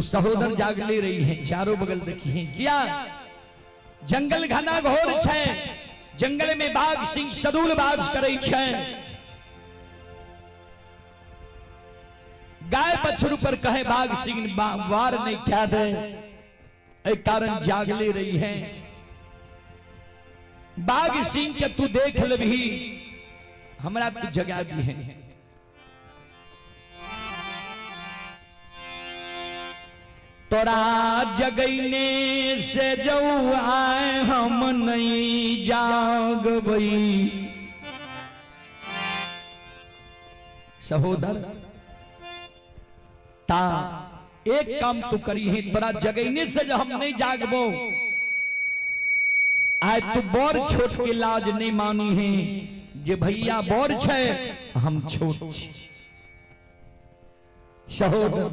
सहोदर जाग ले रही हैं, चारों बगल देखिए क्या जंगल घना घोर छे, जंगल में बाघ सिंह सदूल वास करे छे। गाय बछरू पर कहे बाघ सिंह वार नहीं क्या दे, एक कारण जाग ले रही है। बाघ सिंह के तू देख लभी, हमरा तू जगा दी है। तोरा जगैने से जो आए हम नहीं जागबई। सहोदर ता एक काम तू करी है, तोरा जगैने से जो हम नहीं जागबो, आज तू बड़ छोट के लाज नहीं मानी है, जे भैया बड़ छे हम छोट छी। सहोदर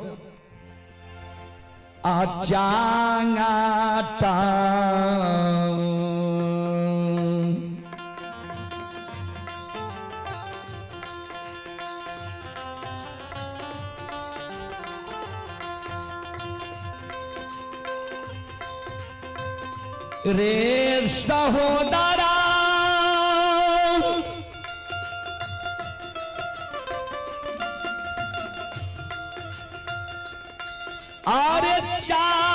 आचांगाटा रे सहोदरा अरे चाटा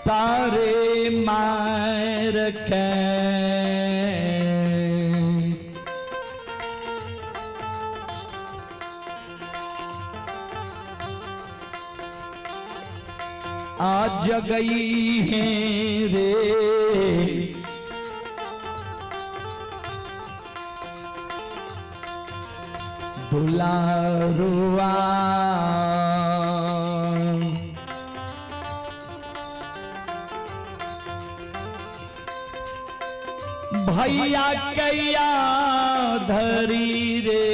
तारे मार के आज गई है रे दुलारुआ। भैया कैया धरी रे